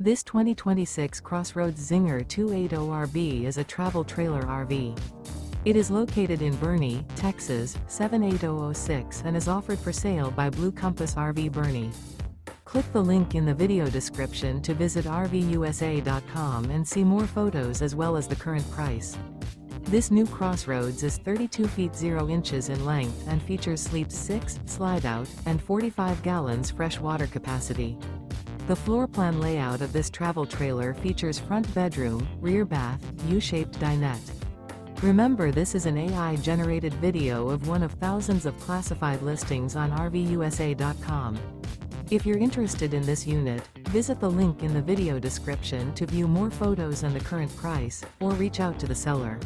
This 2026 CrossRoads Zinger 280RV is a travel trailer RV. It is located in Boerne, Texas, 78006 and is offered for sale by Blue Compass RV Boerne. Click the link in the video description to visit RVUSA.com and see more photos as well as the current price. This new CrossRoads is 32 feet 0 inches in length and features sleeps 6, Slideout, and 45 gallons fresh water capacity. The floor plan layout of this travel trailer features front bedroom, rear bath, U-shaped dinette. Remember, this is an AI-generated video of one of thousands of classified listings on RVUSA.com. If you're interested in this unit, visit the link in the video description to view more photos and the current price, or reach out to the seller.